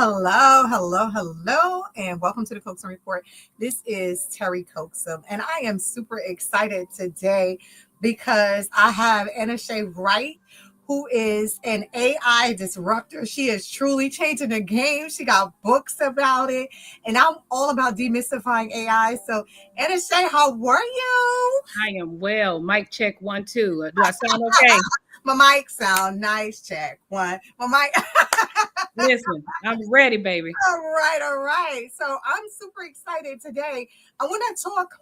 Hello, and welcome to the Coaxum Report. This is Terry Coaxum, and I am super excited today because I have Anna Shea Wright, who is an AI disruptor. She is truly changing the game. She got books about it, and I'm all about demystifying AI. So, Anna Shea, how are you? I am well. Mic check 1, 2. Do I sound okay? My mic sound nice. Check one. My mic. Listen, I'm ready, baby. All right. So I'm super excited today. I want to talk.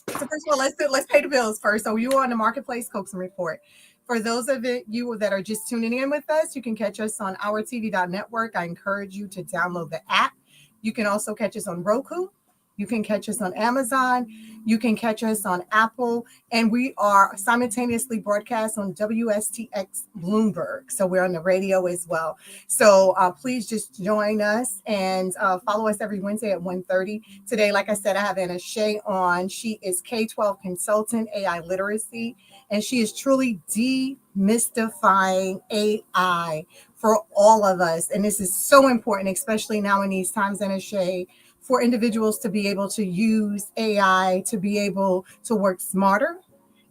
So first of all, let's pay the bills first. So you are on the Marketplace Coaxum Report. For those of you that are just tuning in with us, you can catch us on OurTV.network. I encourage you to download the app. You can also catch us on Roku. You can catch us on Amazon. You can catch us on Apple. And we are simultaneously broadcast on WSTX Bloomberg. So we're on the radio as well. So please just join us and follow us every Wednesday at 1:30. Today, like I said, I have Anna Shea on. She is K-12 consultant, AI literacy, and she is truly demystifying AI for all of us. And this is so important, especially now in these times, Anna Shea, for individuals to be able to use AI to be able to work smarter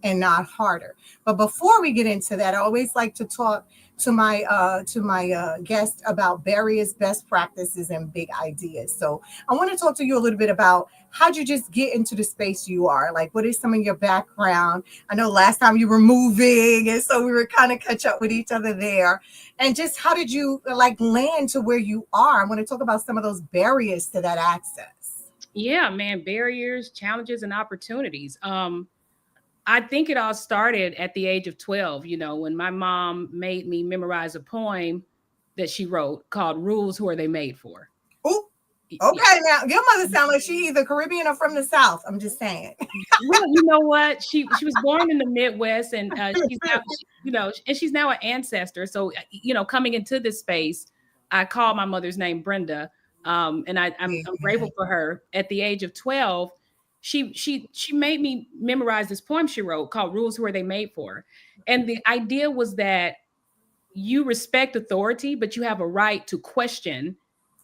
and not harder. But before we get into that, I always like to talk to my guest about various best practices and big ideas. So I want to talk to you a little bit about how'd you just get into the space you are? Like, what is some of your background? I know last time you were moving, and so we were kind of catch up with each other there. And just how did you like land to where you are? I want to talk about some of those barriers to that access. Yeah, man, barriers, challenges, and opportunities. I think it all started at the age of 12, when my mom made me memorize a poem that she wrote called Rules Who Are They Made For? Oh, okay. Now your mother sounds like she either Caribbean or from the South. I'm just saying. Well, you know what? She was born in the Midwest, and she's now, and she's now an ancestor. So, coming into this space, I call my mother's name Brenda, and I'm grateful for her. At the age of 12, she made me memorize this poem she wrote called "Rules Who Are They Made For," and the idea was that you respect authority, but you have a right to question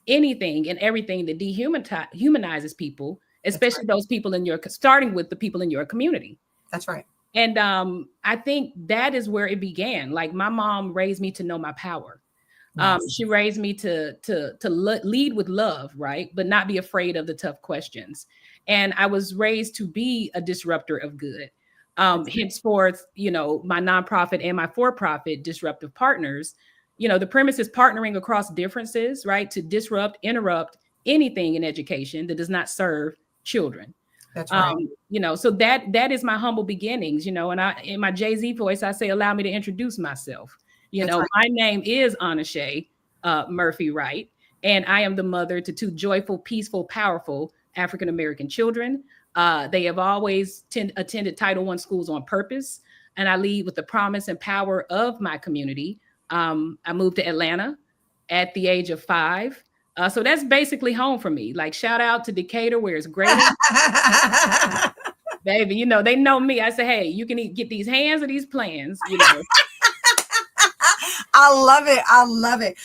anything and everything that dehumanizes people, especially those people starting with the people in your community. That's right. And I think that is where it began. Like, my mom raised me to know my power. Yes. She raised me to lead with love, right? But not be afraid of the tough questions. And I was raised to be a disruptor of good. Henceforth, my nonprofit and my for-profit Disruptive Partners, the premise is partnering across differences, right? To disrupt, interrupt anything in education that does not serve children. That's right. So that is my humble beginnings, and in my Jay-Z voice, I say, allow me to introduce myself. Right. My name is Anna Shea Murphy Wright, and I am the mother to 2 joyful, peaceful, powerful African-American children. They have always attended Title I schools on purpose, and I lead with the promise and power of my community. I moved to Atlanta at the age of 5. So that's basically home for me. Like, shout out to Decatur, where it's great. Baby, they know me. I say, hey, you can get these hands or these plans. I love it.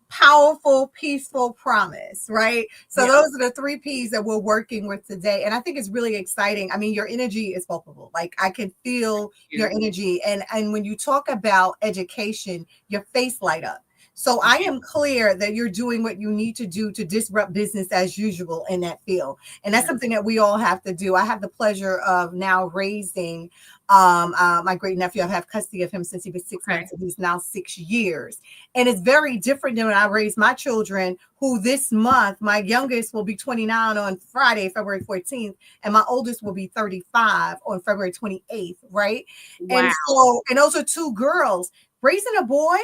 Powerful, peaceful, promise, right? So those are the 3 P's that we're working with today. And I think it's really exciting. I mean, your energy is palpable. Like, I can feel your energy. And when you talk about education, your face light up. So I am clear that you're doing what you need to do to disrupt business as usual in that field. And that's something that we all have to do. I have the pleasure of now raising my great nephew. I have custody of him since he was 6 months, and he's now 6 years. And it's very different than when I raised my children, who this month, my youngest will be 29 on Friday, February 14th, and my oldest will be 35 on February 28th, right? Wow. And those are 2 girls. Raising a boy,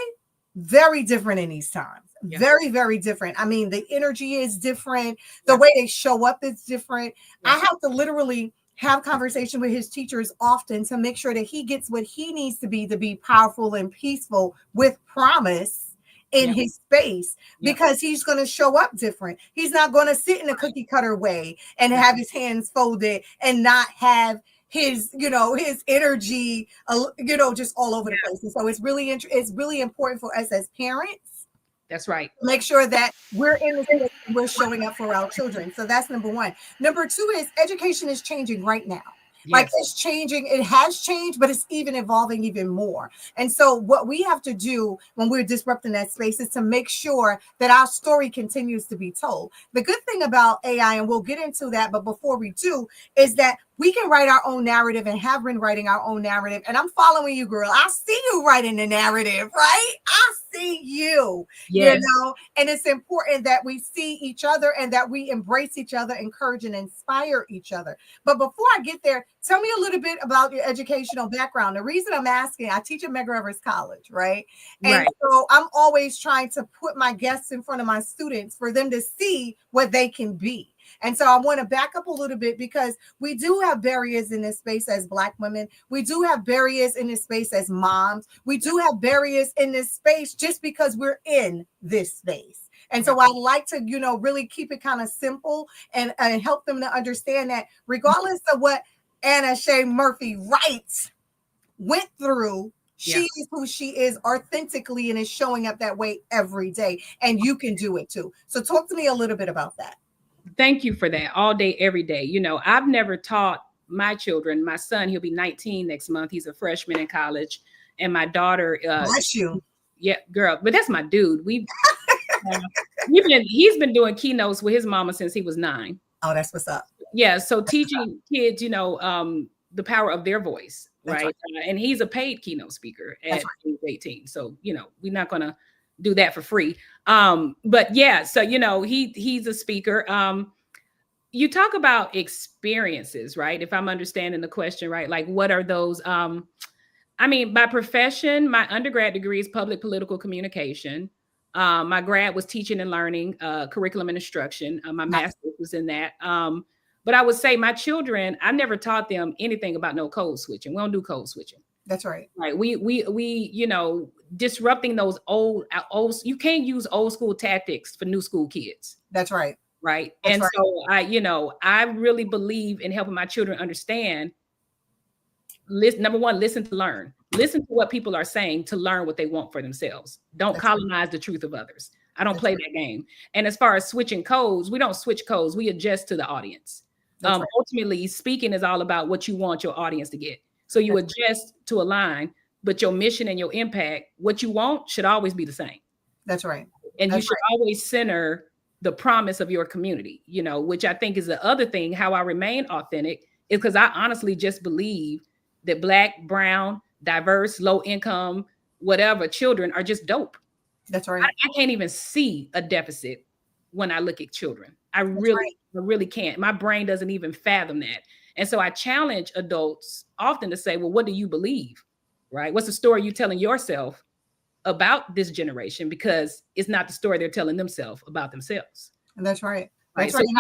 very different in these times. Yeah. Very, very different. I mean, the energy is different. The way they show up is different. Yeah. I have to literally have conversation with his teachers often to make sure that he gets what he needs to be powerful and peaceful with promise in his space, because he's going to show up different. He's not going to sit in a cookie cutter way and have his hands folded and not have his energy, just all over the place. And so it's really important for us as parents That's right. Make sure that we're in the space, we're showing up for our children. So that's number one. Number two is education is changing right now. Like Yes. it's changing, it has changed, but it's even evolving even more. And so, what we have to do when we're disrupting that space is to make sure that our story continues to be told. The good thing about AI, and we'll get into that, but before we do, is that we can write our own narrative and have been writing our own narrative. And I'm following you, girl. I see you writing the narrative, right? I see you, Yes. and it's important that we see each other and that we embrace each other, encourage and inspire each other. But before I get there, tell me a little bit about your educational background. The reason I'm asking, I teach at Medgar Evers College, right? And so I'm always trying to put my guests in front of my students for them to see what they can be. And so I want to back up a little bit because we do have barriers in this space as Black women. We do have barriers in this space as moms. We do have barriers in this space just because we're in this space. And so I like to, really keep it kind of simple and help them to understand that regardless of what Anna Shea Murphy Wright went through, she is who she is authentically and is showing up that way every day. And you can do it too. So talk to me a little bit about that. Thank you for that. All day, every day. I've never taught my children. My son, he'll be 19 next month. He's a freshman in college. And my daughter, bless you. Yeah, girl. But that's my dude. He's been doing keynotes with his mama since he was 9. Oh, that's what's up. Yeah. So teaching kids, the power of their voice, right? And he's a paid keynote speaker at 18. So, we're not going to do that for free. But yeah, so, he's a speaker. You talk about experiences, right? If I'm understanding the question, right? Like, what are those? By profession, my undergrad degree is public political communication. My grad was teaching and learning, curriculum and instruction. My master's was in that. But I would say my children, I never taught them anything about no code switching. We don't do code switching. That's right. Right. We disrupting those old, you can't use old school tactics for new school kids. That's right. Right. And so I really believe in helping my children understand. Number one, listen to learn. Listen to what people are saying to learn what they want for themselves. Don't colonize the truth of others. I don't play that game. And as far as switching codes, we don't switch codes. We adjust to the audience. Ultimately, speaking is all about what you want your audience to get. So you adjust to align, but your mission and your impact, what you want should always be the same. That's right. And you should always center the promise of your community, which I think is the other thing. How I remain authentic is because I honestly just believe that Black, brown, diverse, low income, whatever children are just dope. That's right. I can't even see a deficit when I look at children. I really can't. My brain doesn't even fathom that. And so I challenge adults often to say, well, what do you believe? Right? What's the story you're telling yourself about this generation? Because it's not the story they're telling themselves about themselves. And that's right. That's right. And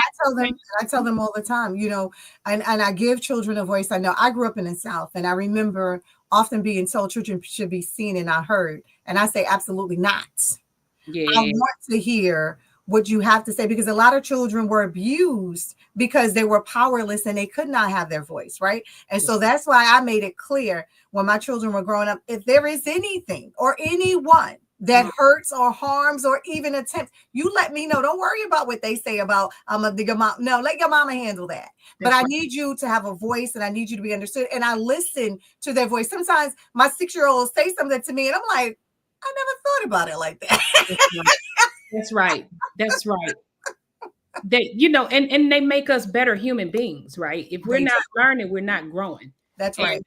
I tell them all the time, and I give children a voice. I know I grew up in the South, and I remember often being told children should be seen and not heard. And I say, absolutely not. Yeah. I want to hear what you have to say, because a lot of children were abused because they were powerless and they could not have their voice, right? And so that's why I made it clear when my children were growing up, if there is anything or anyone that hurts or harms or even attempts, you let me know. Don't worry about what they say about your mom. No, let your mama handle that. But I need you to have a voice, and I need you to be understood. And I listen to their voice. Sometimes my 6-year-old say something to me, and I'm like, I never thought about it like that. That's right. They, and they make us better human beings, right? If we're not learning, we're not growing. That's right.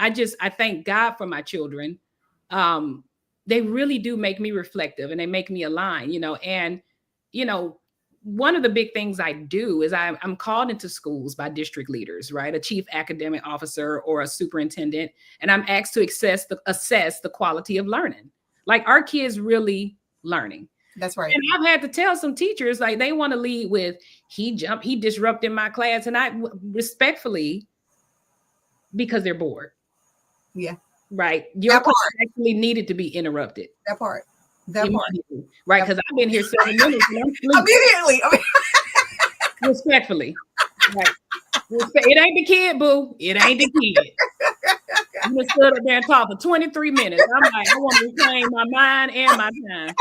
I thank God for my children. They really do make me reflective, and they make me align, and, one of the big things I do is I'm called into schools by district leaders, right? A chief academic officer or a superintendent. And I'm asked to assess the quality of learning. Like, our kids really learning. That's right. And I've had to tell some teachers, like, they want to lead with, he disrupted my class. And I respectfully, because they're bored. Yeah. Right. Your class actually needed to be interrupted. That part. Right. Because I've been here 7 minutes. And I'm immediately. Respectfully. Right. It ain't the kid, boo. It ain't the kid. I'm gonna stood up there and talk for 23 minutes. I'm like, I want to reclaim my mind and my time.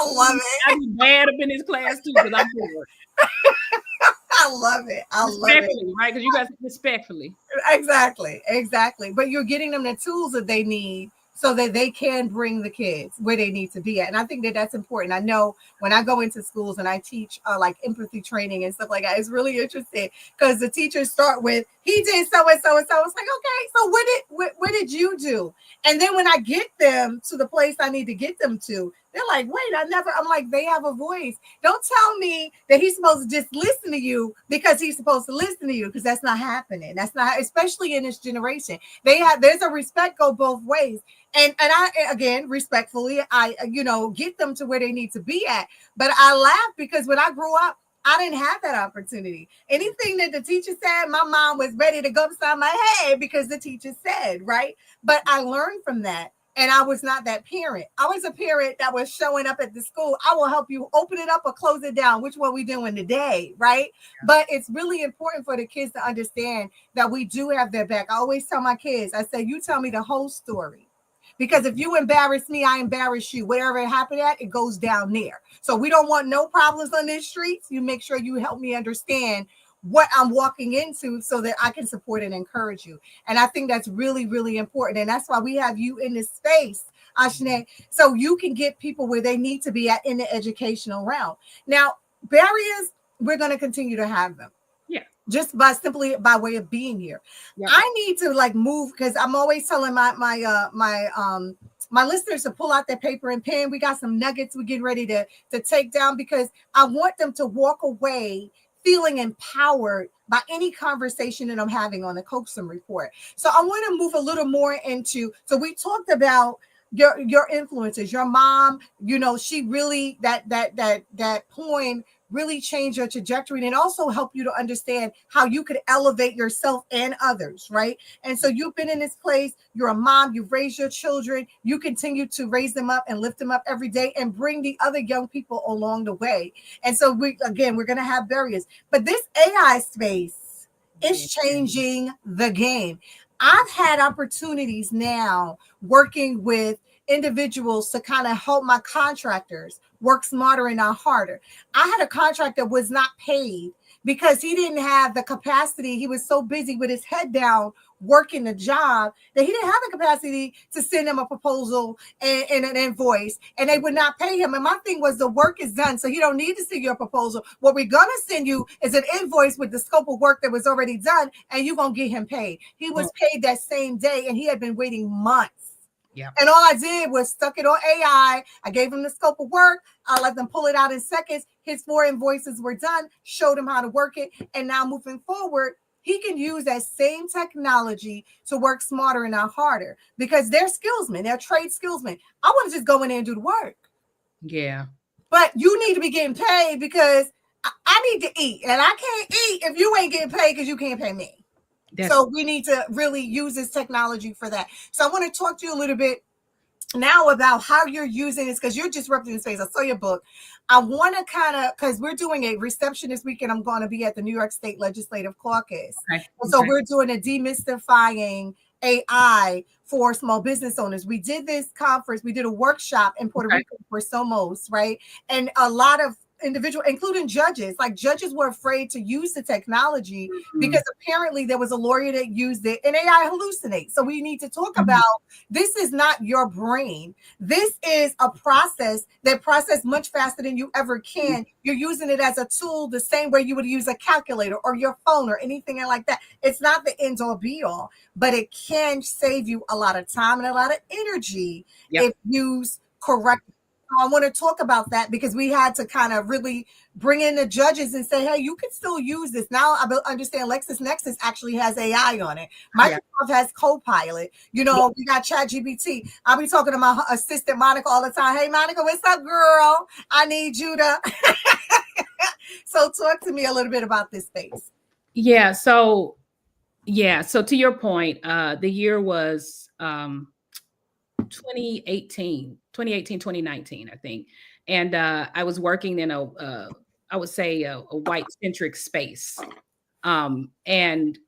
I love I'd it. be bad up in this class too because I'm bored. I love it. I love it. Respectfully, right? Because you guys respectfully. Exactly. But you're getting them the tools that they need so that they can bring the kids where they need to be at. And I think that that's important. I know when I go into schools and I teach like empathy training and stuff like that, it's really interesting because the teachers start with, he did so and so and so. It's like, okay, so what did you do? And then when I get them to the place I need to get them to, they're like, wait, I'm like, they have a voice. Don't tell me that he's supposed to just listen to you because he's supposed to listen to you, because that's not happening. That's not, especially in this generation. There's a respect go both ways. And I, again, respectfully, I, get them to where they need to be at. But I laugh because when I grew up, I didn't have that opportunity. Anything that the teacher said, my mom was ready to go upside my head because the teacher said, right? But I learned from that. And I was not that parent. I was a parent that was showing up at the school. I will help you open it up or close it down. Which one we doing today, right? Yeah. But it's really important for the kids to understand that we do have their back. I always tell my kids, I say, you tell me the whole story. Because if you embarrass me, I embarrass you. Wherever it happened at, it goes down there. So we don't want no problems on these streets. You make sure you help me understand what I'm walking into so that I can support and encourage you. And I think that's really, really important. And that's why we have you in this space, Ashne, so you can get people where they need to be at in the educational realm. Now, barriers, we're going to continue to have them. Yeah. Just simply by way of being here. Yeah. I need to like move because I'm always telling my listeners to pull out their paper and pen. We got some nuggets we're getting ready to take down because I want them to walk away feeling empowered by any conversation that I'm having on the Coaxum Report. So I want to move a little more into, so we talked about your influences, your mom, she really, that poem really change your trajectory and also help you to understand how you could elevate yourself and others, right? And so you've been in this place, you're a mom, you've raised your children, you continue to raise them up and lift them up every day and bring the other young people along the way. And so we're going to have barriers, but this AI space is changing the game. I've had opportunities now working with individuals to kind of help my contractors work smarter and not harder. I had a contractor was not paid because he didn't have the capacity. He was so busy with his head down working the job that he didn't have the capacity to send them a proposal and an invoice, and they would not pay him. And my thing was, the work is done, so you don't need to send your proposal. What we're going to send you is an invoice with the scope of work that was already done, and you're going to get him paid. He was paid that same day, and he had been waiting months. Yeah. And all I did was stuck it on AI. I gave him the scope of work. I let them pull it out in seconds. His 4 invoices were done, showed him how to work it. And now moving forward, he can use that same technology to work smarter and not harder because they're skillsmen, they're trade skillsmen. I want to just go in there and do the work. Yeah. But you need to be getting paid because I need to eat. And I can't eat if you ain't getting paid because you can't pay me. So we need to really use this technology for that. So I want to talk to you a little bit now about how you're using this because you're disrupting the space. I saw your book. I want to kind of, because we're doing a reception this weekend. I'm going to be at the New York State Legislative Caucus. Okay. So we're doing a demystifying AI for small business owners. We did this conference. We did a workshop in Puerto Rico for Somos, right? And a lot of individual, including judges, like judges were afraid to use the technology because apparently there was a lawyer that used it and AI hallucinates. So we need to talk about this is not your brain. This is a process that processes much faster than you ever can. You're using it as a tool the same way you would use a calculator or your phone or anything like that. It's not the end all be all, but it can save you a lot of time and a lot of energy if used correctly. I want to talk about that because we had to kind of really bring in the judges and say, hey, you can still use this. Now I understand LexisNexis actually has AI on it. Microsoft has Copilot. We got ChatGPT. I'll be talking to my assistant, Monica, all the time. Hey, Monica, what's up, girl? I need you to. So talk to me a little bit about this space. Yeah. So to your point, the year was 2018, 2019, I think. And I was working in I would say a white centric space. And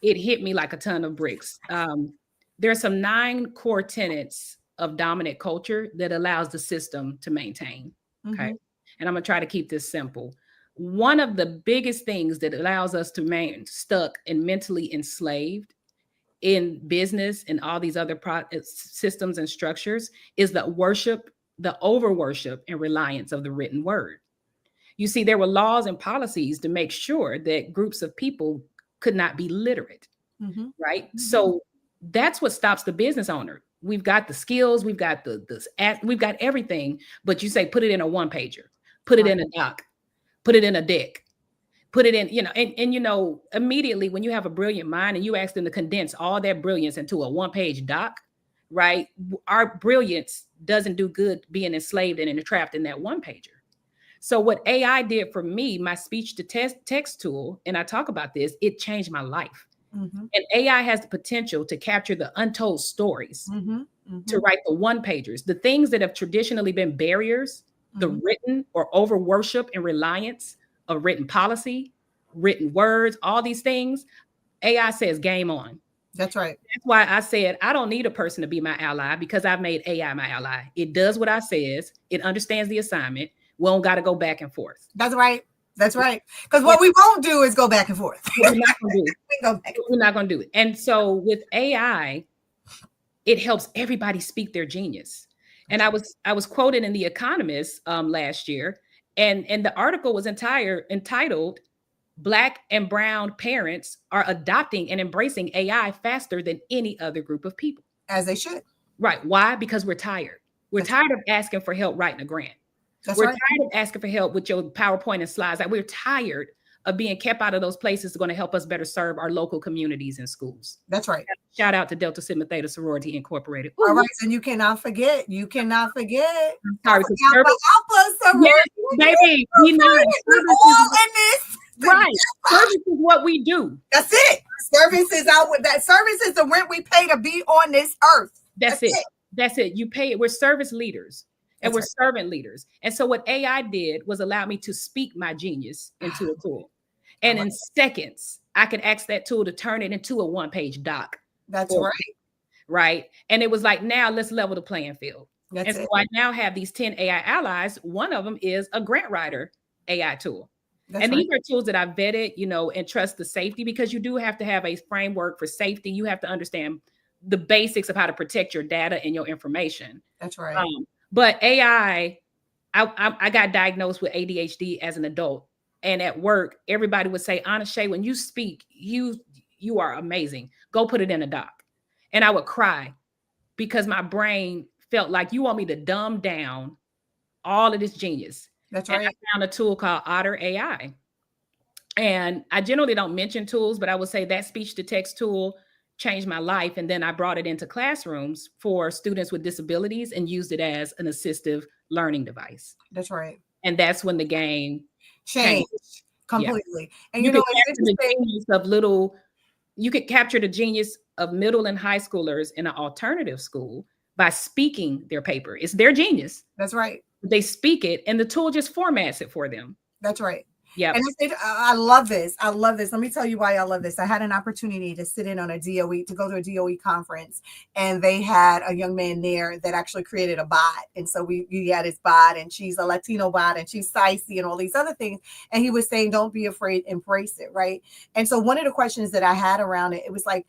it hit me like a ton of bricks. There are some 9 core tenets of dominant culture that allows the system to maintain. Okay. And I'm going to try to keep this simple. One of the biggest things that allows us to remain stuck and mentally enslaved in business and all these other systems and structures is the over worship and reliance of the written word. You see, there were laws and policies to make sure that groups of people could not be literate, right? So that's what stops the business owner. We've got the skills, we've got we've got everything, but you say put it in a one pager, put it in a doc, put it in a deck, put it in, and immediately when you have a brilliant mind and you ask them to condense all that brilliance into a one-page doc, right? Our brilliance doesn't do good being enslaved and entrapped in that one pager. So what AI did for me, my speech to text tool, and I talk about this, it changed my life. And AI has the potential to capture the untold stories, to write the one pagers, the things that have traditionally been barriers, the written or over worship and reliance of written policy, written words, all these things. AI says game on. That's right. That's why I said I don't need a person to be my ally, because I've made AI my ally. It does what I says. It understands the assignment. We don't got to go back and forth. That's right. That's right. Because what we won't do is go back and forth. We're not going to do it. We're not going to do it. And so with AI, it helps everybody speak their genius. And I was quoted in The Economist last year, and the article was entitled Black and Brown Parents Are Adopting and Embracing AI Faster Than Any Other Group of People. As they should. Right. Why? Because we're tired. We're tired of asking for help writing a grant. We're tired of asking for help with your PowerPoint and slides. Like, we're tired of being kept out of those places that's going to help us better serve our local communities and schools. That's right. Shout out to Delta Sigma Theta Sorority Incorporated. Ooh. All right. And you cannot forget. Sorry, yes, baby. We know all in this. Right. Service is what we do. That's it. Service is out with that. Service is the rent we pay to be on this earth. That's it. That's it. You pay it. We're service leaders. And we're servant leaders. And so what AI did was allow me to speak my genius into a tool. And in seconds, I could ask that tool to turn it into a one-page doc. That's right. Right. And it was like, now let's level the playing field. So I now have these 10 AI allies. One of them is a grant writer AI tool. These are tools that I vetted, and trust the safety, because you do have to have a framework for safety. You have to understand the basics of how to protect your data and your information. That's right. But AI, I got diagnosed with ADHD as an adult, and at work, everybody would say, Anna Shay, when you speak, you are amazing. Go put it in a doc. And I would cry because my brain felt like, you want me to dumb down all of this genius. That's right. And I found a tool called Otter AI. And I generally don't mention tools, but I would say that speech to text tool changed my life. And then I brought it into classrooms for students with disabilities and used it as an assistive learning device. That's right. And that's when the game changed completely. Yeah. And you could capture the genius of middle and high schoolers in an alternative school by speaking their paper. It's their genius. That's right. They speak it and the tool just formats it for them. That's right. Yeah. And I love this. I love this. Let me tell you why I love this. I had an opportunity to sit in on to go to a DOE conference, and they had a young man there that actually created a bot. And so we had his bot, and she's a Latino bot, and she's spicy and all these other things. And he was saying, don't be afraid, embrace it. Right. And so one of the questions that I had around it, it was like,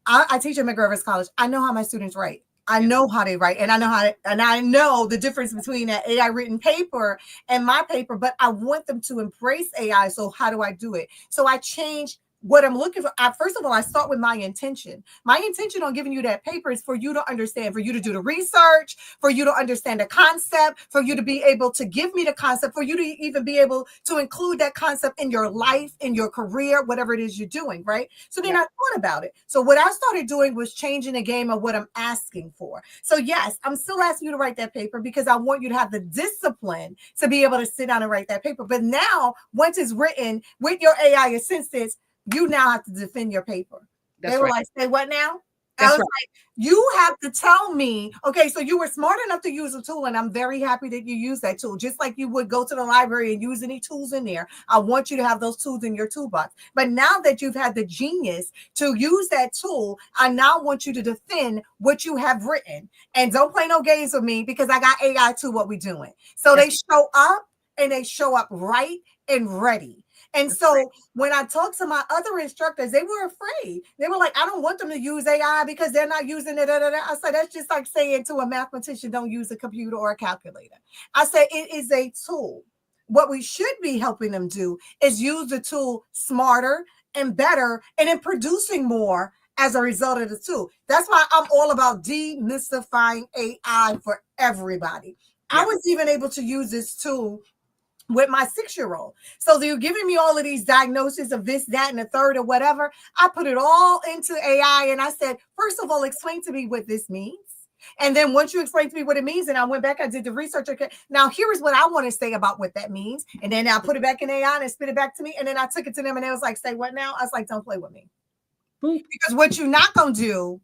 I teach at McGregor's College. I know how my students write. I know how they write, and I know the difference between that AI written paper and my paper, but I want them to embrace AI. So how do I do it? So I changed what I'm looking for. First of all, I start with my intention. My intention on giving you that paper is for you to understand, for you to do the research, for you to understand the concept, for you to be able to give me the concept, for you to even be able to include that concept in your life, in your career, whatever it is you're doing, right? So then I thought about it. So what I started doing was changing the game of what I'm asking for. So yes, I'm still asking you to write that paper because I want you to have the discipline to be able to sit down and write that paper. But now, once it's written with your AI assistance, you now have to defend your paper. They were like, say what now? I That's was right. like, you have to tell me, okay, so you were smart enough to use a tool, and I'm very happy that you use that tool, just like you would go to the library and use any tools in there. I want you to have those tools in your toolbox. But now that you've had the genius to use that tool, I now want you to defend what you have written. And don't play no games with me because I got AI too, what we doing. So That's, they show up and they show up right and ready. And that's right. so when I talked to my other instructors, they were afraid. They were like, I don't want them to use AI because they're not using it. I said, that's just like saying to a mathematician, don't use a computer or a calculator. I said, it is a tool. What we should be helping them do is use the tool smarter and better and in producing more as a result of the tool. That's why I'm all about demystifying AI for everybody. Yeah. I was even able to use this tool with my 6-year-old. So they're giving me all of these diagnoses of this, that, and the third or whatever. I put it all into AI and I said, first of all, explain to me what this means. And then once you explain to me what it means, and I went back, I did the research. Okay, now here is what I want to say about what that means. And then I put it back in AI and it spit it back to me. And then I took it to them and they was like, say what now? I was like, don't play with me. Boom. Because what you're not going to do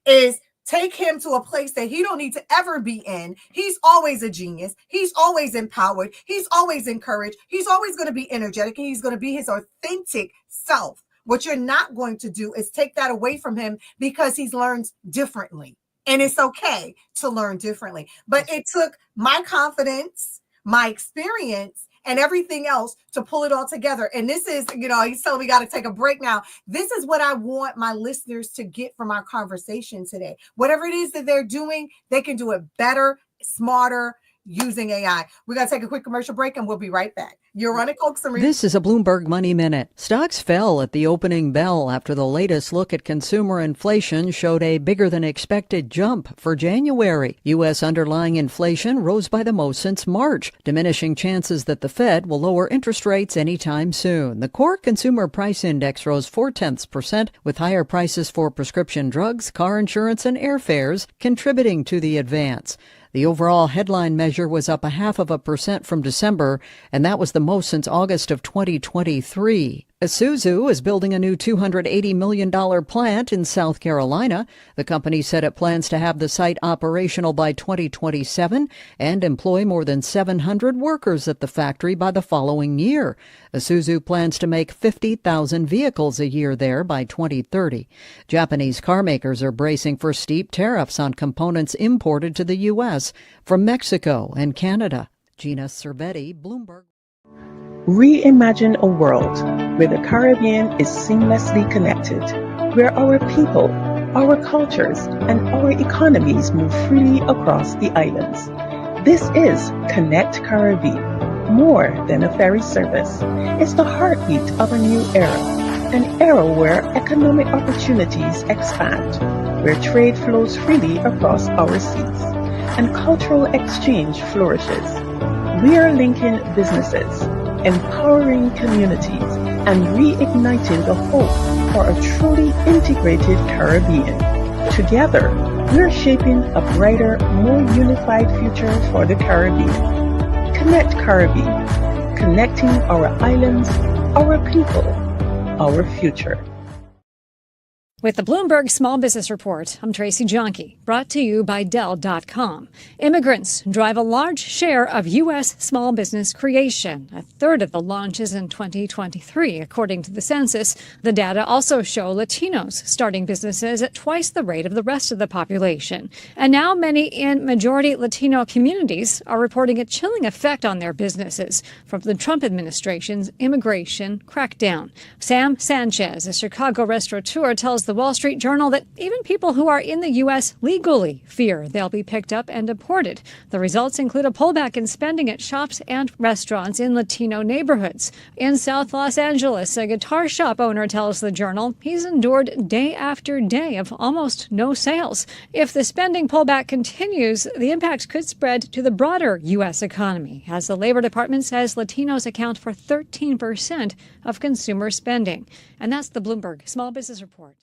is take him to a place that he don't need to ever be in. He's always a genius. He's always empowered. He's always encouraged. He's always going to be energetic and he's going to be his authentic self. What you're not going to do is take that away from him because he's learned differently. And it's okay to learn differently. But it took my confidence, my experience, and everything else to pull it all together. And this is, he's telling me we got to take a break now. This is what I want my listeners to get from our conversation today. Whatever it is that they're doing, they can do it better, smarter, using AI. We're going to take a quick commercial break and we'll be right back. You're on a Coaxum Report. This is a Bloomberg Money Minute. Stocks fell at the opening bell after the latest look at consumer inflation showed a bigger than expected jump for January. U.S. underlying inflation rose by the most since March, diminishing chances that the Fed will lower interest rates anytime soon. The core consumer price index rose 0.4%, with higher prices for prescription drugs, car insurance, and airfares contributing to the advance. The overall headline measure was up 0.5% from December, and that was the most since August of 2023. Isuzu is building a new $280 million plant in South Carolina. The company said it plans to have the site operational by 2027 and employ more than 700 workers at the factory by the following year. Isuzu plans to make 50,000 vehicles a year there by 2030. Japanese car makers are bracing for steep tariffs on components imported to the U.S. from Mexico and Canada. Gina Cervetti, Bloomberg. Reimagine a world where the Caribbean is seamlessly connected, where our people, our cultures, and our economies move freely across the islands. This is Connect Caribbean, more than a ferry service. It's the heartbeat of a new era, an era where economic opportunities expand, where trade flows freely across our seas, and cultural exchange flourishes. We are linking businesses, empowering communities, and reigniting the hope for a truly integrated Caribbean. Together, we're shaping a brighter, more unified future for the Caribbean. Connect Caribbean, connecting our islands, our people, our future. With the Bloomberg Small Business Report, I'm Tracy Jonke, brought to you by Dell.com. Immigrants drive a large share of U.S. small business creation, a third of the launches in 2023, according to the census. The data also show Latinos starting businesses at twice the rate of the rest of the population. And now many in majority Latino communities are reporting a chilling effect on their businesses from the Trump administration's immigration crackdown. Sam Sanchez, a Chicago restaurateur, tells the Wall Street Journal that even people who are in the U.S. legally fear they'll be picked up and deported. The results include a pullback in spending at shops and restaurants in Latino neighborhoods. In South Los Angeles, a guitar shop owner tells the Journal he's endured day after day of almost no sales. If the spending pullback continues, the impact could spread to the broader U.S. economy, as the Labor Department says Latinos account for 13% of consumer spending. And that's the Bloomberg Small Business Report.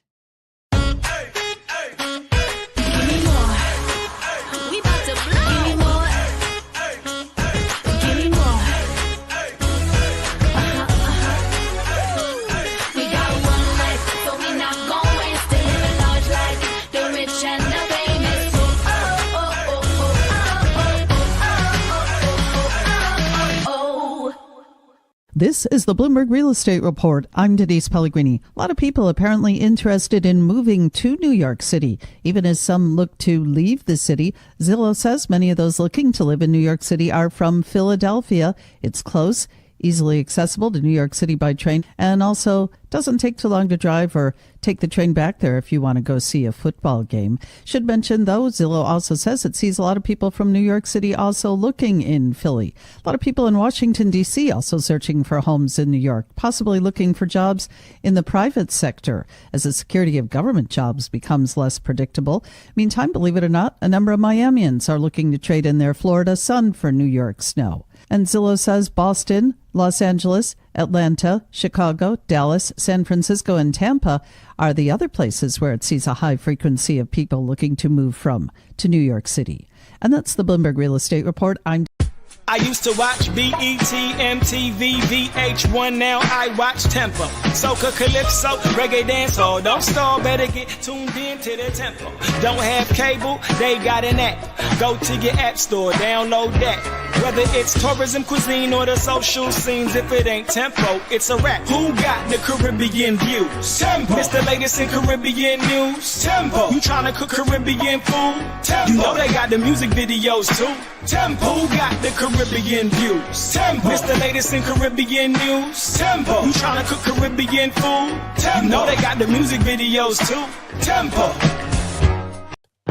This is the Bloomberg Real Estate Report. I'm Denise Pellegrini. A lot of people apparently interested in moving to New York City, even as some look to leave the city. Zillow says many of those looking to live in New York City are from Philadelphia. It's close, easily accessible to New York City by train, and also doesn't take too long to drive or take the train back there if you want to go see a football game. Should mention, though, Zillow also says it sees a lot of people from New York City also looking in Philly. A lot of people in Washington, D.C. also searching for homes in New York, possibly looking for jobs in the private sector as the security of government jobs becomes less predictable. Meantime, believe it or not, a number of Miamians are looking to trade in their Florida sun for New York snow. And Zillow says Boston, Los Angeles, Atlanta, Chicago, Dallas, San Francisco, and Tampa are the other places where it sees a high frequency of people looking to move from to New York City. And that's the Bloomberg Real Estate Report. I used to watch BET, MTV, VH1, now I watch Tempo. Soca, Calypso, Reggae Dance, oh, don't stall, better get tuned in to the Tempo. Don't have cable, they got an app. Go to your app store, download that. Whether it's tourism, cuisine, or the social scenes, if it ain't Tempo, it's a rap. Who got the Caribbean views? Tempo. It's the latest in Caribbean news. Tempo. You tryna cook Caribbean food? Tempo. You know they got the music videos too. Tempo. Who got the Caribbean views? Tempo. It's the latest in Caribbean news. Tempo. You tryna cook Caribbean food? Tempo. You know they got the music videos too. Tempo.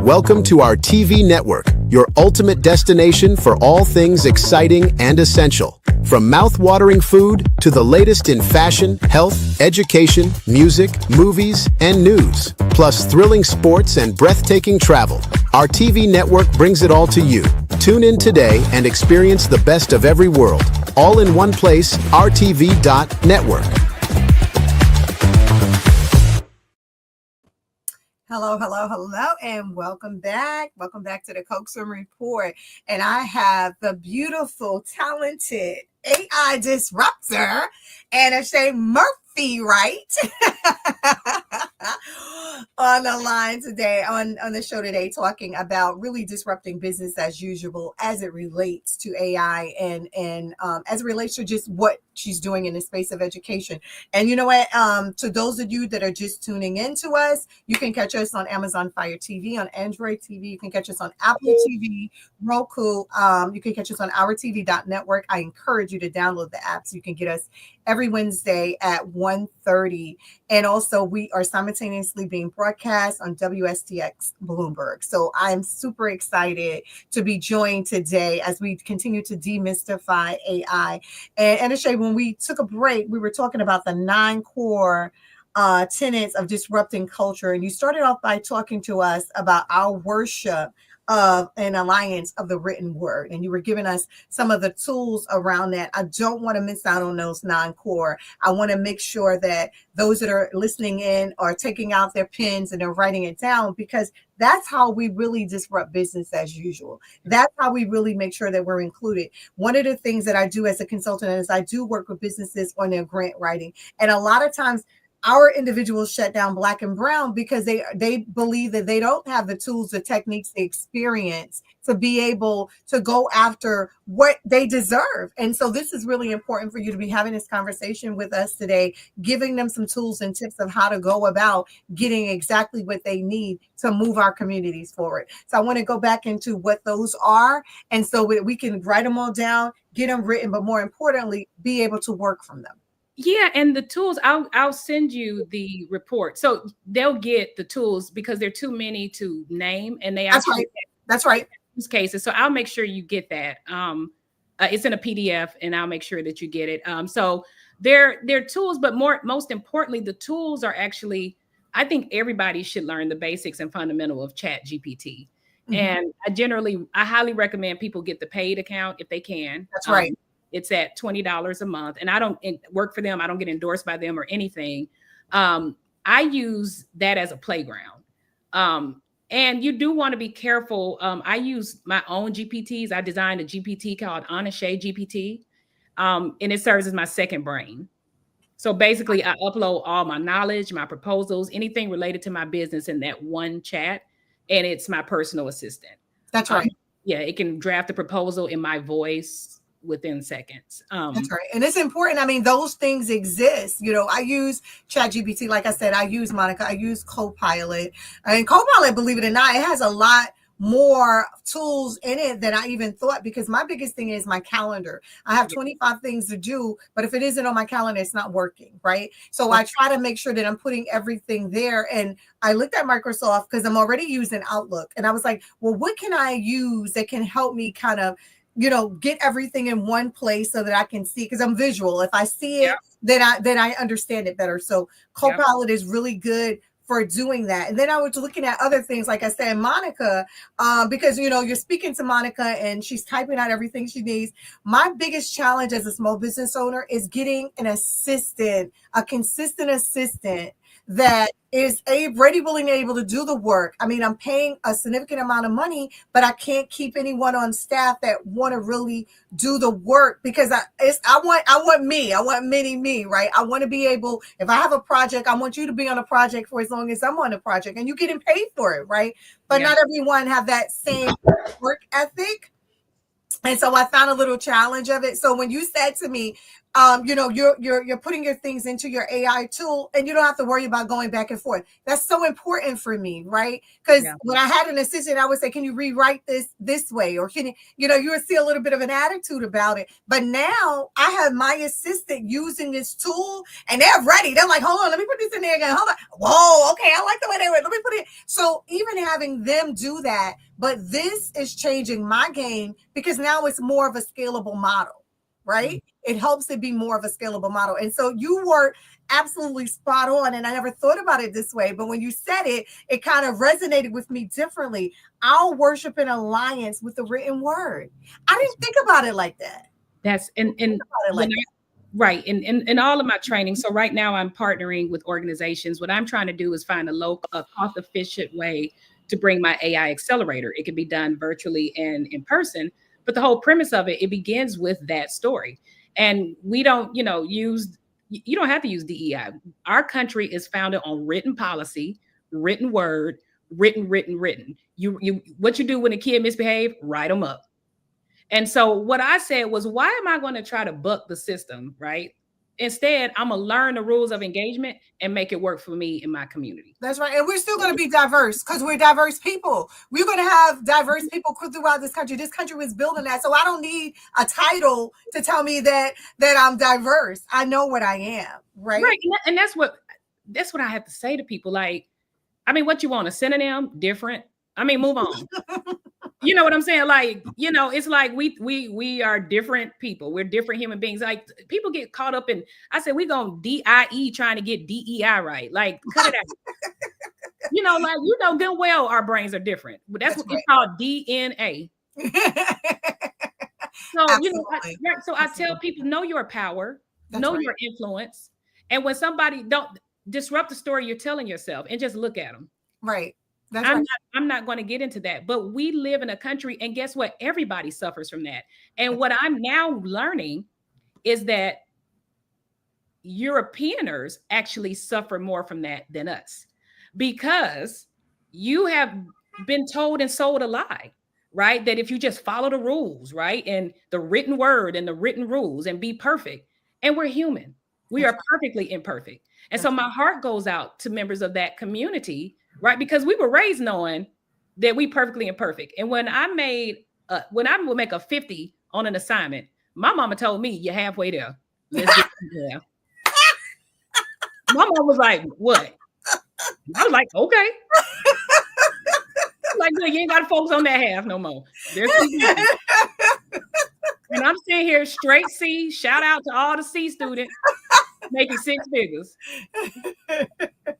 Welcome to our TV network, your ultimate destination for all things exciting and essential. From mouth-watering food to the latest in fashion, health, education, music, movies, and news, plus thrilling sports and breathtaking travel. Our TV network brings it all to you. Tune in today and experience the best of every world, all in one place, rtv.network. Hello, and welcome back. Welcome back to the Coaxum Report. And I have the beautiful, talented AI disruptor, Anna Shea Murphy, right? On the line today, on the show today, talking about really disrupting business as usual as it relates to AI and as it relates to just what she's doing in the space of education. And you know what? To those of you that are just tuning in to us, you can catch us on Amazon Fire TV, on Android TV. You can catch us on Apple TV, Roku. You can catch us on ourtv.network. I encourage you to download the app so you can get us every Wednesday at 1:30. And also we are simultaneously being broadcast on WSTX Bloomberg. So I'm super excited to be joined today as we continue to demystify AI. And Anashay, when we took a break, we were talking about the 9 core tenets of disrupting culture. And you started off by talking to us about our worship of an alliance of the written word. And you were giving us some of the tools around that. I don't want to miss out on those 9 core. I want to make sure that those that are listening in are taking out their pens and they're writing it down, because that's how we really disrupt business as usual. That's how we really make sure that we're included. One of the things that I do as a consultant is I do work with businesses on their grant writing. And a lot of times our individuals shut down Black and Brown because they believe that they don't have the tools, the techniques, the experience to be able to go after what they deserve. And so this is really important for you to be having this conversation with us today, giving them some tools and tips of how to go about getting exactly what they need to move our communities forward. So I want to go back into what those are. And so we can write them all down, get them written, but more importantly, be able to work from them. Yeah, and the tools, I'll send you the report. So they'll get the tools because there are too many to name, and they actually That's right. Use cases. So I'll make sure you get that. It's in a PDF, and I'll make sure that you get it. So they're tools, but most importantly, the tools are actually, I think everybody should learn the basics and fundamental of Chat GPT. Mm-hmm. And I highly recommend people get the paid account if they can. That's right. It's at $20 a month, and I don't work for them. I don't get endorsed by them or anything. I use that as a playground. And you do want to be careful. I use my own GPTs. I designed a GPT called Anna Shea GPT, and it serves as my second brain. So basically, I upload all my knowledge, my proposals, anything related to my business in that one chat, and it's my personal assistant. That's right. Yeah, it can draft a proposal in my voice. within seconds. That's right. And it's important. I mean, those things exist. You know, I use ChatGPT. Like I said, I use Monica. I use Copilot. And Copilot, believe it or not, it has a lot more tools in it than I even thought, because my biggest thing is my calendar. I have 25 things to do, but if it isn't on my calendar, it's not working, right? So I try to make sure that I'm putting everything there. And I looked at Microsoft because I'm already using Outlook. And I was like, well, what can I use that can help me kind of, you know, get everything in one place so that I can see, because I'm visual. If I see it, then I understand it better. So Copilot is really good for doing that. And then I was looking at other things, like I said, Monica, because, you know, you're speaking to Monica and she's typing out everything she needs. My biggest challenge as a small business owner is getting an assistant, a consistent assistant that is ready, willing, and able to do the work. I mean, I'm paying a significant amount of money, but I can't keep anyone on staff that want to really do the work, because I want mini me, right? I want to be able, if I have a project, I want you to be on a project for as long as I'm on a project, and you're getting paid for it, right? But not everyone have that same work ethic. And so I found a little challenge of it. So when you said to me, you know, you're putting your things into your AI tool and you don't have to worry about going back and forth. That's so important for me, right? Because when I had an assistant, I would say, can you rewrite this way? Or can you know, you would see a little bit of an attitude about it. But now I have my assistant using this tool and they're ready. They're like, hold on, let me put this in there again. Hold on. Whoa, okay, I like the way they went. Let me put it. So even having them do that, but this is changing my game because now it's more of a scalable model, right? It helps it be more of a scalable model. And so you were absolutely spot on. And I never thought about it this way. But when you said it, it kind of resonated with me differently. I'll worship in alliance with the written word. I didn't think about it like that. That's right. In all of my training. So right now I'm partnering with organizations. What I'm trying to do is find a cost efficient way to bring my AI accelerator. It can be done virtually and in person. But the whole premise of it begins with that story. And we don't, you don't have to use DEI. Our country is founded on written policy, written word, written. What you do when a kid misbehave, write them up. And so what I said was, why am I going to try to buck the system, right? Instead, I'm going to learn the rules of engagement and make it work for me in my community. That's right. And we're still going to be diverse because we're diverse people. We're going to have diverse people throughout this country. This country was built on that. So I don't need a title to tell me that I'm diverse. I know what I am. Right. Right. And that's what I have to say to people. Like, I mean, what you want, a synonym? Different? I mean, move on. You know what I'm saying? Like, it's like we are different people. We're different human beings. Like, people get caught up in, I said, we're going DIE trying to get DEI right. Like, cut it out. Like, good well, our brains are different. But that's what it's called, DNA. So, so I tell people, know your power, know your influence. And when somebody don't disrupt the story you're telling yourself and just look at them. Right. I'm not going to get into that, but we live in a country, and guess what? Everybody suffers from that. And what I'm now learning is that Europeaners actually suffer more from that than us, because you have been told and sold a lie, right? That if you just follow the rules, right? And the written word and the written rules and be perfect, and we're human. We are perfectly imperfect. And so my heart goes out to members of that community, right? Because we were raised knowing that we perfectly imperfect. And when I would make a 50 on an assignment, my mama told me, you're halfway there. Let's get there. My mom was like, what? I was like, okay. Like, good, you ain't got to focus on that half no more. And I'm sitting here straight C. Shout out to all the C students making six figures.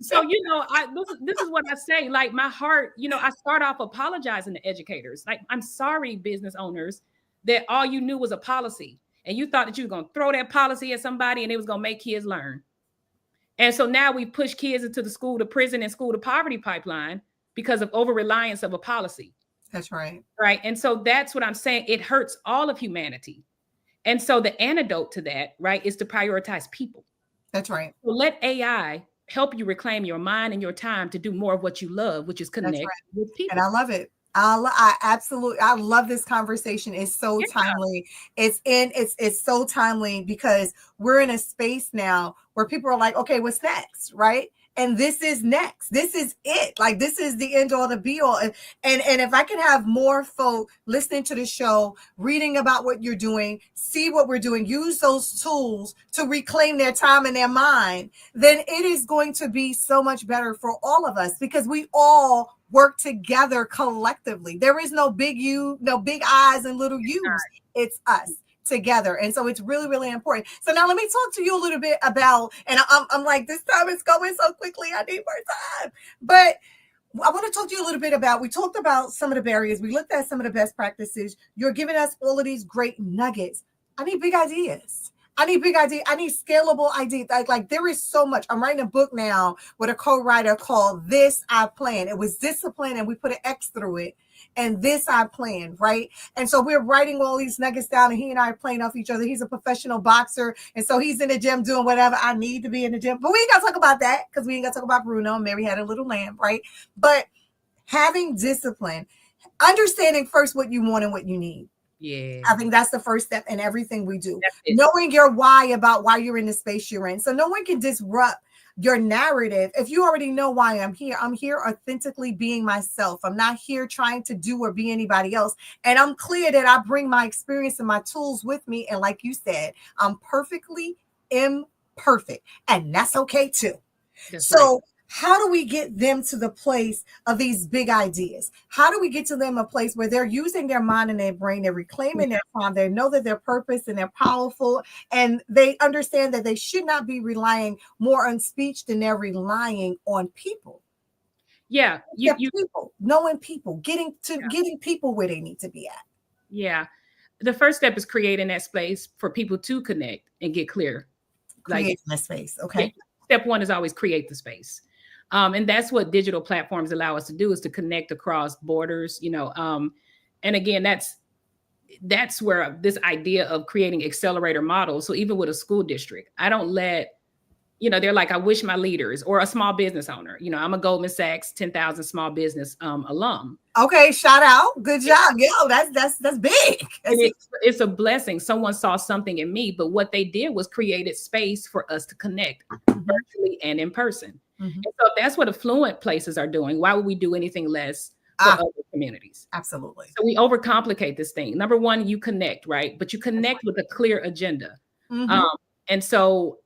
So, this is what I say. Like, my heart, I start off apologizing to educators. Like, I'm sorry, business owners, that all you knew was a policy. And you thought that you were going to throw that policy at somebody and it was going to make kids learn. And so now we push kids into the school to prison and school to poverty pipeline because of over-reliance of a policy. That's right. Right. And so that's what I'm saying. It hurts all of humanity. And so the antidote to that, right, is to prioritize people. That's right. So let AI help you reclaim your mind and your time to do more of what you love, which is connect with people. And I love it. I love this conversation. It's so timely. It's so timely because we're in a space now where people are like, okay, what's next? Right. And this is next. This is it. Like this is the end all, the be all. And if I can have more folk listening to the show, reading about what you're doing, see what we're doing, use those tools to reclaim their time and their mind, then it is going to be so much better for all of us because we all work together collectively. There is no big you, no big I's and little U's. It's us together. And so it's really, really important. So now let me talk to you a little bit about, and I'm like, this time is going so quickly. I need more time. But I want to talk to you a little bit about, we talked about some of the barriers. We looked at some of the best practices. You're giving us all of these great nuggets. I need big ideas. I need big ideas. I need scalable ideas. Like there is so much. I'm writing a book now with a co-writer called This I Plan. It was discipline and we put an X through it. And this I plan, right? And so we're writing all these nuggets down and he and I are playing off each other. He's a professional boxer. And so he's in the gym doing whatever I need to be in the gym. But we ain't got to talk about that because we ain't got to talk about Bruno. Mary had a little lamb, right? But having discipline, understanding first what you want and what you need. Yeah. I think that's the first step in everything we do. Knowing your why about why you're in the space you're in. So no one can disrupt your narrative. If you already know why I'm here authentically being myself. I'm not here trying to do or be anybody else. And I'm clear that I bring my experience and my tools with me. And like you said, I'm perfectly imperfect. And that's okay too. That's right. How do we get them to the place of these big ideas? How do we get to them a place where they're using their mind and their brain, they're reclaiming their time, they know that they're purpose and they're powerful, and they understand that they should not be relying more on speech than they're relying on people. Yeah. People, knowing people, getting people where they need to be at. Yeah. The first step is creating that space for people to connect and get clear. Creating that space. Okay. Step one is always create the space. And that's what digital platforms allow us to do, is to connect across borders, and again, that's where this idea of creating accelerator models. So even with a school district, I don't let, they're like, I wish my leaders, or a small business owner, I'm a Goldman Sachs 10,000 small business alum. Okay. Shout out. Good job. Yo, that's big. It's a blessing. Someone saw something in me, but what they did was created space for us to connect virtually and in person. Mm-hmm. And so that's what affluent places are doing. Why would we do anything less for other communities? Absolutely. So we overcomplicate this thing. Number one, you connect, right? But you connect with a clear agenda. Mm-hmm. And so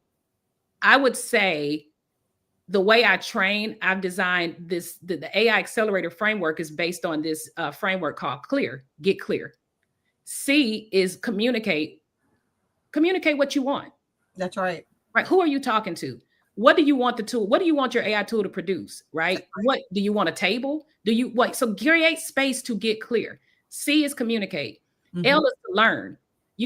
I would say the way I train, I've designed this, the AI accelerator framework is based on this framework called CLEAR, get clear. C is communicate what you want. That's right. Right. Who are you talking to? What do you want the tool? What do you want your AI tool to produce? Right. What do you want? A table? So create space to get clear. C is communicate. Mm-hmm. L is to learn.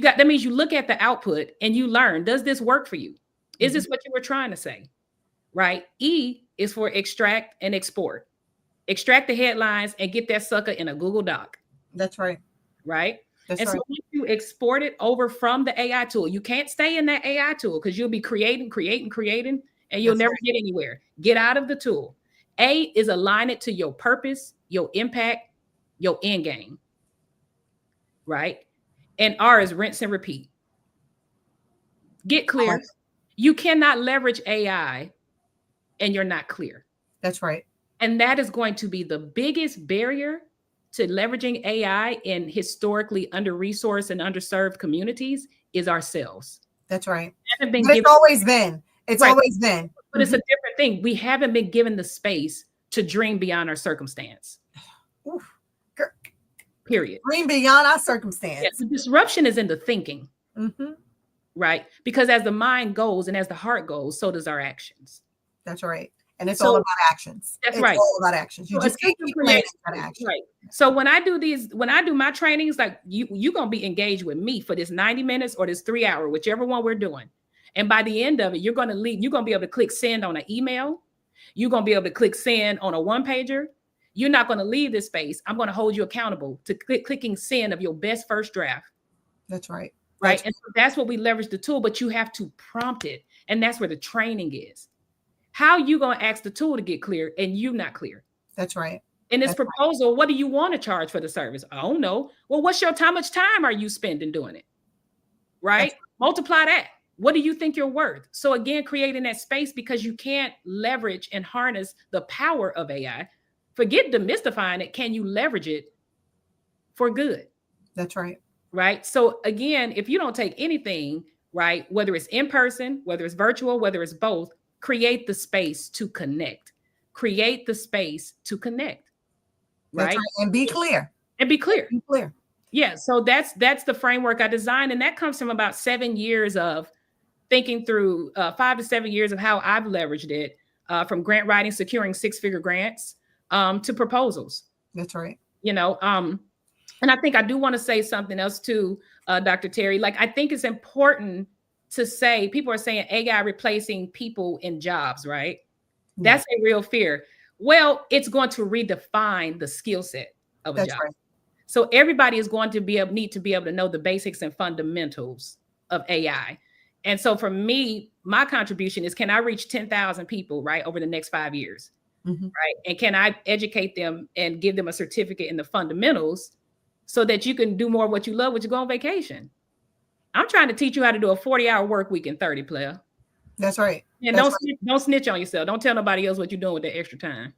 That means you look at the output and you learn. Does this work for you? Is this what you were trying to say? Right. E is for extract and export. Extract the headlines and get that sucker in a Google Doc. That's right. Right. That's and right. So once you export it over from the AI tool, you can't stay in that AI tool because you'll be creating, and you'll never get anywhere. Get out of the tool. A is align it to your purpose, your impact, your end game. Right. And R is rinse and repeat. Get clear. You cannot leverage AI and you're not clear. That's right. And that is going to be the biggest barrier to leveraging AI in historically under-resourced and underserved communities is ourselves. That's right. It's always been. It's always been. But it's a different thing. We haven't been given the space to dream beyond our circumstance. Oof. Period. Dream beyond our circumstance. Yeah, the disruption is in the thinking. Mm-hmm. Right? Because as the mind goes and as the heart goes, so does our actions. That's right. And it's all about actions. That's it's right. all about actions. You just can't keep playing about action. Right. So when I do my trainings, like you're going to be engaged with me for this 90 minutes or this 3 hour, whichever one we're doing. And by the end of it, you're going to leave. You're going to be able to click send on an email. You're going to be able to click send on a one pager. You're not going to leave this space. I'm going to hold you accountable to clicking send of your best first draft. That's right. Right. And so that's what we leverage the tool, but you have to prompt it. And that's where the training is. How you going to ask the tool to get clear and you not clear? That's right. In this That's right. proposal, what do you want to charge for the service? I don't know. Well, how much time are you spending doing it? Right? Multiply that. What do you think you're worth? So again, creating that space, because you can't leverage and harness the power of AI. Forget demystifying it. Can you leverage it for good? That's right. Right. So again, if you don't take anything, right, whether it's in person, whether it's virtual, whether it's both, create the space to connect. Create the space to connect. Right. And be clear. And be clear. Be clear. Yeah. So that's the framework I designed. And that comes from about 7 years of thinking through 5 to 7 years of how I've leveraged it, from grant writing, securing 6-figure grants, to proposals. That's right. You know, and I think I do want to say something else too, Dr. Terry. Like, I think it's important to say, people are saying AI replacing people in jobs, right? Yeah. That's a real fear. Well, it's going to redefine the skill set of a job. Right. So everybody is going to need to be able to know the basics and fundamentals of AI. And so for me, my contribution is, can I reach 10,000 people, right, over the next 5 years, right? And can I educate them and give them a certificate in the fundamentals so that you can do more of what you love when you go on vacation? I'm trying to teach you how to do a 40-hour work week in 30, player. That's right. And don't snitch on yourself. Don't tell nobody else what you're doing with that extra time.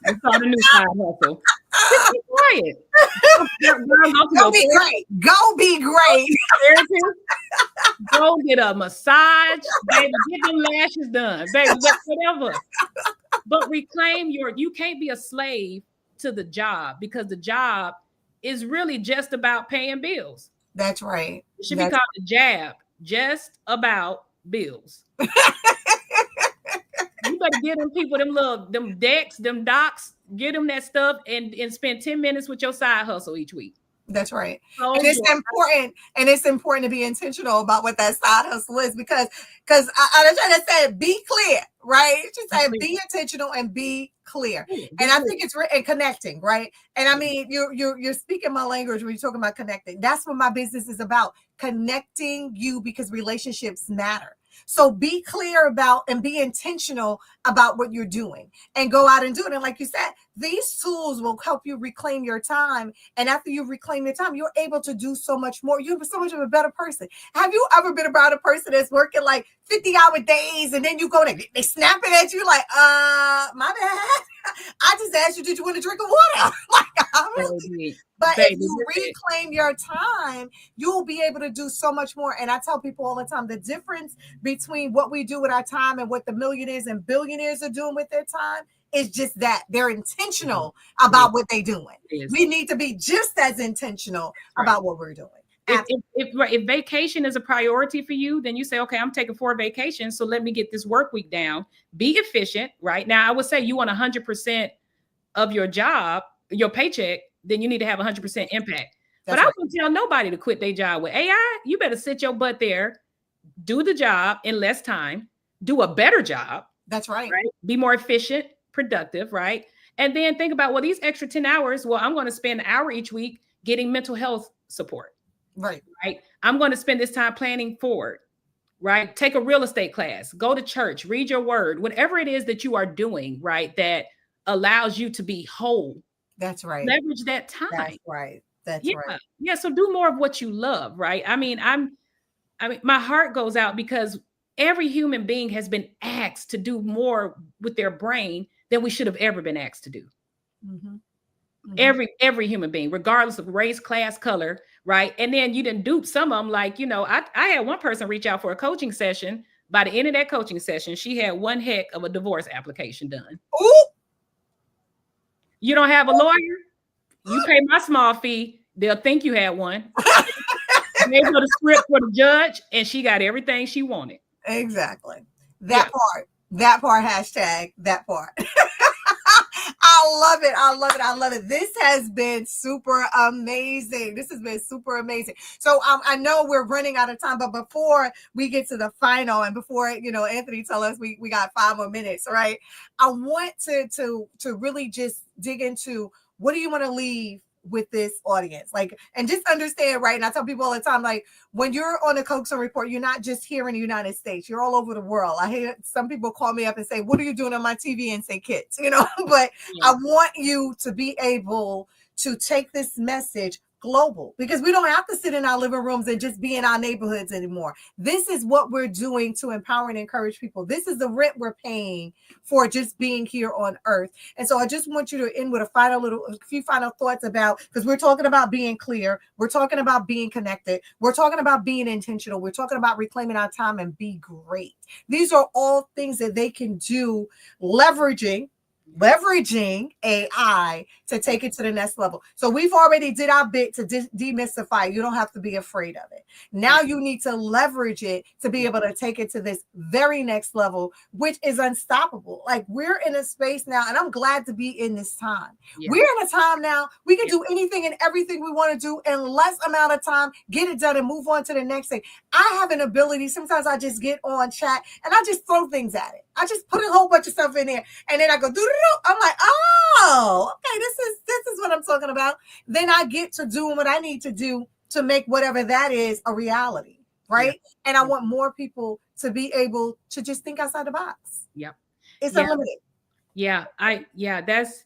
It's called a new side hustle. Be quiet. Go be great. Go be great. Go get a massage, baby. Get them lashes done, baby. Whatever. But reclaim you can't be a slave to the job, because the job is really just about paying bills. That's right. It should be called a jab, just about bills. You better get them people, them decks, them docs, get them that stuff and spend 10 minutes with your side hustle each week. That's right. And it's important to be intentional about what that side hustle is, because I was trying to say, be clear, right? Just say be intentional and be clear. And I think it's and connecting, right? And I mean, you're speaking my language when you're talking about connecting. That's what my business is about, connecting you, because relationships matter. So be clear about and be intentional about what you're doing and go out and do it. And like you said, these tools will help you reclaim your time. And after you reclaim your time, you're able to do so much more. You're so much of a better person. Have you ever been around a person that's working like 50-hour days and then you go and they snap it at you like, my bad. I just asked you, did you want a drink of water? But if you reclaim your time, you'll be able to do so much more. And I tell people all the time, the difference between what we do with our time and what the millionaires and billionaires are doing with their time is just that they're intentional about what they're doing. We need to be just as intentional about what we're doing. If vacation is a priority for you, then you say, okay, I'm taking 4 vacations, so let me get this work week down. Be efficient, right? Now, I would say you want 100% of your job, your paycheck, then you need to have 100% impact. But I wouldn't tell nobody to quit their job with AI. You better sit your butt there, do the job in less time, do a better job. That's right. Be more efficient, productive, right? And then think about, well, these extra 10 hours, well, I'm going to spend an hour each week getting mental health support. Right. I'm going to spend this time planning forward, right? Take a real estate class, go to church, read your word, whatever it is that you are doing, right? That allows you to be whole. That's right. Leverage that time. That's right. That's right. Yeah. So do more of what you love, right? I mean, my heart goes out because every human being has been asked to do more with their brain than we should have ever been asked to do. Mm-hmm. Every human being, regardless of race, class, color, right? And then you didn't dupe some of them. Like, I had one person reach out for a coaching session. By the end of that coaching session, she had one heck of a divorce application done. Ooh. You don't have a lawyer? You pay my small fee. They'll think you had one. They put a script for the judge, and she got everything she wanted. Exactly. That part, hashtag that part. I love it. I love it. I love it. This has been super amazing. So I know we're running out of time, but before we get to the final and before, Anthony tell us we got 5 more minutes, right? I want to really just dig into, what do you want to leave with this audience. Like, and just understand, right? And I tell people all the time, like, when you're on a Coaxum Report, you're not just here in the United States, you're all over the world. I hear some people call me up and say, what are you doing on my TV and say kids, you know? But I want you to be able to take this message global, because we don't have to sit in our living rooms and just be in our neighborhoods anymore. This is what we're doing to empower and encourage people. This is the rent we're paying for just being here on earth. And so I just want you to end with a few final thoughts about, because we're talking about being clear, we're talking about being connected, we're talking about being intentional, we're talking about reclaiming our time and be great. These are all things that they can do, leveraging AI to take it to the next level. So we've already did our bit to demystify. You don't have to be afraid of it. Now you need to leverage it to be able to take it to this very next level, which is unstoppable. Like, we're in a space now, and I'm glad to be in this time. We're in a time now, we can do anything and everything we want to do in less amount of time, get it done and move on to the next thing. I have an ability. Sometimes I just get on chat and I just throw things at it. I just put a whole bunch of stuff in there and then I go, I'm like, oh, okay, this is what I'm talking about. Then I get to doing what I need to do to make whatever that is a reality, right? And I want more people to be able to just think outside the box. It's unlimited. That's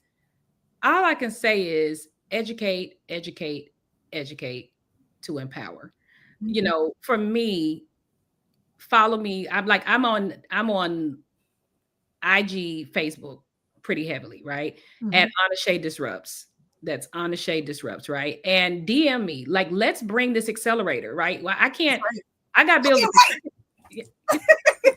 all I can say is educate to empower. You know, for me, follow me. I'm on IG, Facebook pretty heavily, right? And Honest Shade Disrupts. That's Honest Shade Disrupts, right? And DM me, like, let's bring this accelerator, right? Well, I can't, I got bills. This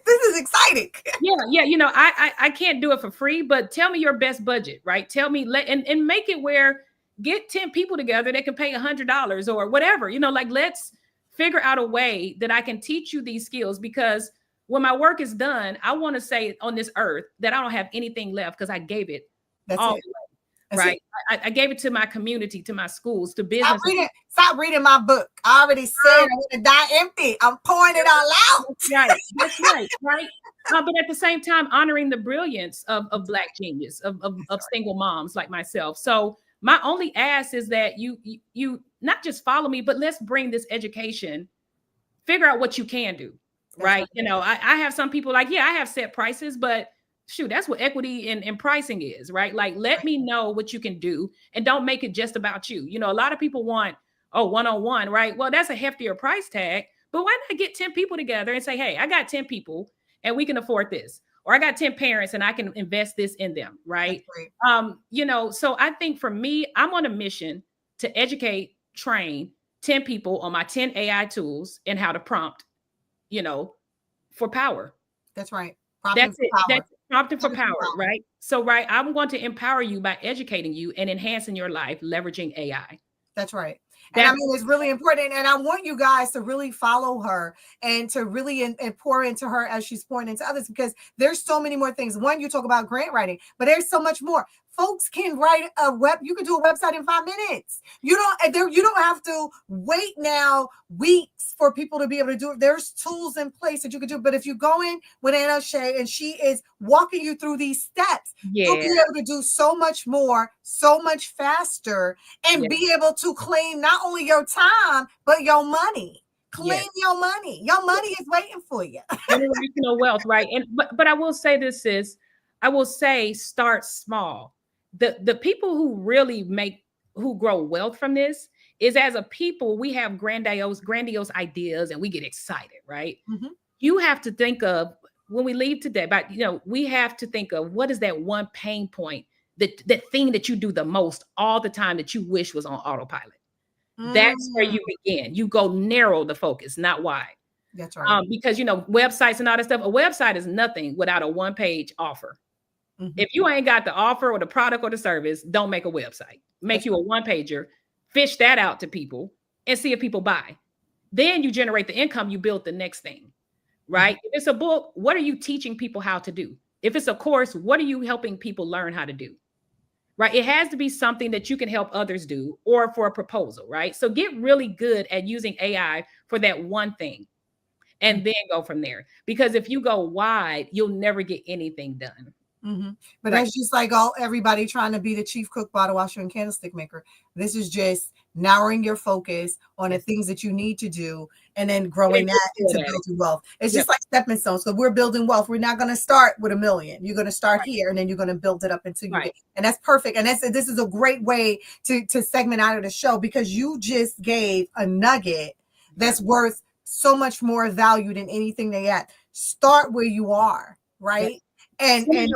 is exciting. Yeah. You know, I can't do it for free, but tell me your best budget, right? Tell me, and make it where, get 10 people together that can pay $100 or whatever, you know, like, let's figure out a way that I can teach you these skills, because when my work is done, I want to say on this earth that I don't have anything left because I gave it all away, right? I gave it to my community, to my schools, to business. Stop reading my book. I already said I'm going to die empty. I'm pouring it all out. That's right. But at the same time, honoring the brilliance of Black genius, of single moms like myself. So my only ask is that you not just follow me, but let's bring this education, figure out what you can do. Right. You know, I have some people like, I have set prices, but shoot, that's what equity and pricing is, right? Like, let me know what you can do and don't make it just about you. You know, a lot of people want, one-on-one, right? Well, that's a heftier price tag, but why not get 10 people together and say, hey, I got 10 people and we can afford this, or I got 10 parents and I can invest this in them. Right. You know, so I think for me, I'm on a mission to educate, train 10 people on my 10 AI tools and how to prompt, you know, for power. That's right. That's it. That's prompting for power, right? So, I'm going to empower you by educating you and enhancing your life, leveraging AI. That's right. And I mean, it's really important. And I want you guys to really follow her and to really and pour into her as she's pouring into others, because there's so many more things. One, you talk about grant writing, but there's so much more. Folks can write you can do a website in 5 minutes. You don't have to wait now weeks for people to be able to do it. There's tools in place that you can do. But if you go in with Anna Shea and she is walking you through these steps, you'll be able to do so much more, so much faster, and be able to claim not only your time, but your money. Claim your money. Your money is waiting for you. Generational wealth, right? And but I will say this is, I will say start small. The people who really who grow wealth from this is, as a people, we have grandiose ideas and we get excited, right? You have to think of, when we leave today, but we have to think of, what is that one pain point, that thing that you do the most all the time that you wish was on autopilot. That's where you begin. You go narrow the focus, not wide. That's right. Because websites and all that stuff, a website is nothing without a one-page offer. If you ain't got the offer or the product or the service, don't make a website. Make you a one-pager, fish that out to people and see if people buy. Then you generate the income, you build the next thing, right? If it's a book, what are you teaching people how to do? If it's a course, what are you helping people learn how to do? Right? It has to be something that you can help others do, or for a proposal, right? So get really good at using AI for that one thing and then go from there. Because if you go wide, you'll never get anything done. But that's just like everybody trying to be the chief cook, bottle washer, and candlestick maker. This is just narrowing your focus on the things that you need to do and then growing that into building wealth. It's just like stepping stones. So we're building wealth. We're not going to start with $1 million. You're going to start here and then you're going to build it up until you get, and that's perfect. And this is a great way to segment out of the show, because you just gave a nugget that's worth so much more value than anything they had. Start where you are, right? And then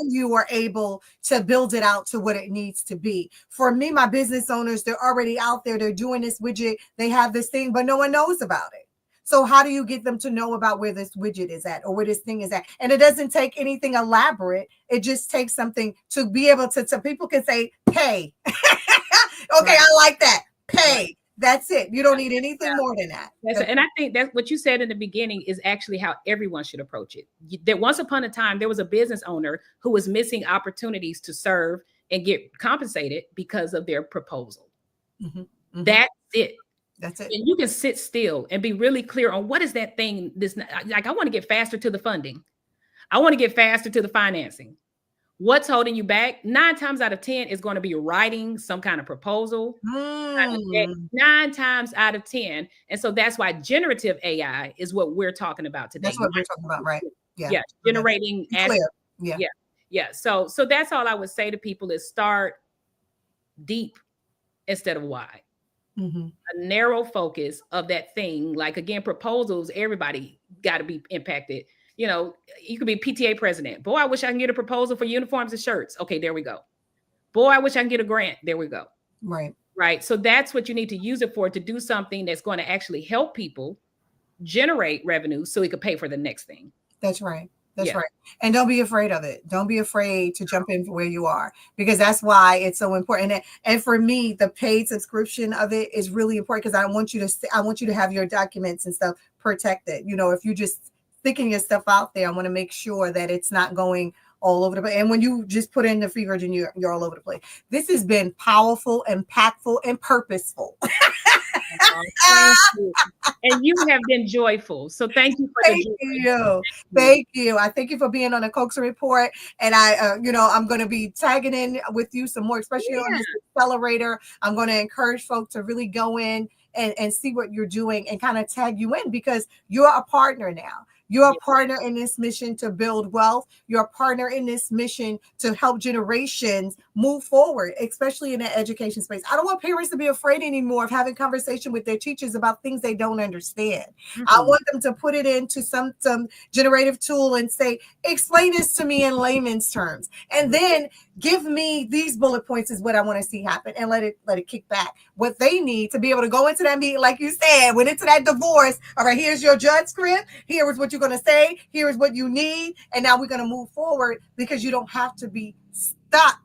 you are able to build it out to what it needs to be. For me, my business owners, they're already out there. They're doing this widget. They have this thing, but no one knows about it. So how do you get them to know about where this widget is at or where this thing is at? And it doesn't take anything elaborate. It just takes something to be able to, so people can say, pay. Okay, I like that. Pay. That's it. You don't need anything more than that. And I think that's what you said in the beginning is actually how everyone should approach it. That once upon a time, there was a business owner who was missing opportunities to serve and get compensated because of their proposal. That's it. That's it. And you can sit still and be really clear on what is that thing. Like, I want to get faster to the funding. I want to get faster to the financing. What's holding you back? 9 times out of 10 is going to be writing some kind of proposal. 9 times out of 10. And so that's why generative AI is what we're talking about today. That's what we're talking about, right? Yeah. Generating. Yeah. So that's all I would say to people is start deep instead of wide. A narrow focus of that thing. Like, again, proposals, everybody got to be impacted. You know, you could be PTA president. Boy, I wish I can get a proposal for uniforms and shirts. Okay, there we go. Boy, I wish I can get a grant. There we go. Right. So that's what you need to use it for, to do something that's going to actually help people generate revenue so we could pay for the next thing. That's right. That's right. And don't be afraid of it. Don't be afraid to jump in where you are, because that's why it's so important. And for me, the paid subscription of it is really important, because I want you to have your documents and stuff protected. You know, if you just sticking your stuff out there, I want to make sure that it's not going all over the place. And when you just put in the free version, you're all over the place. This has been powerful, impactful, and purposeful. And you have been joyful. So thank you for Thank you. I thank you for being on the Coaxum Report. And I'm going to be tagging in with you some more, especially on this accelerator. I'm going to encourage folks to really go in and see what you're doing and kind of tag you in, because you're a partner now. You're a partner in this mission to build wealth. You're a partner in this mission to help generations move forward, especially in the education space. I don't want parents to be afraid anymore of having conversation with their teachers about things they don't understand. I want them to put it into some generative tool and say, explain this to me in layman's terms. And then give me these bullet points is what I want to see happen, and let it kick back. What they need to be able to go into that meeting, like you said, went into that divorce. All right, here's your judge script. Here is what you're going to say. Here is what you need. And now we're going to move forward, because you don't have to be stuck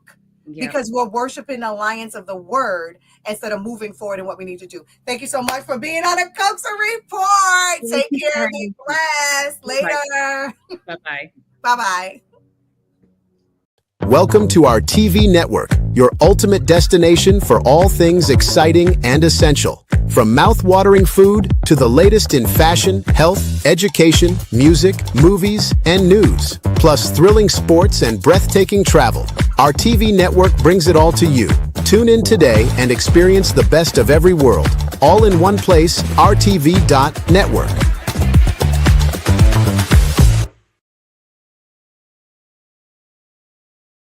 because we're worshiping the alliance of the word instead of moving forward in what we need to do. Thank you so much for being on the Coaxum Report. Take care. Be blessed. Later. Bye-bye. Bye-bye. Welcome to our TV network, your ultimate destination for all things exciting and essential. From mouth-watering food to the latest in fashion, health, education, music, movies, and news, plus thrilling sports and breathtaking travel. Our TV network brings it all to you. Tune in today and experience the best of every world. All in one place, rtv.network.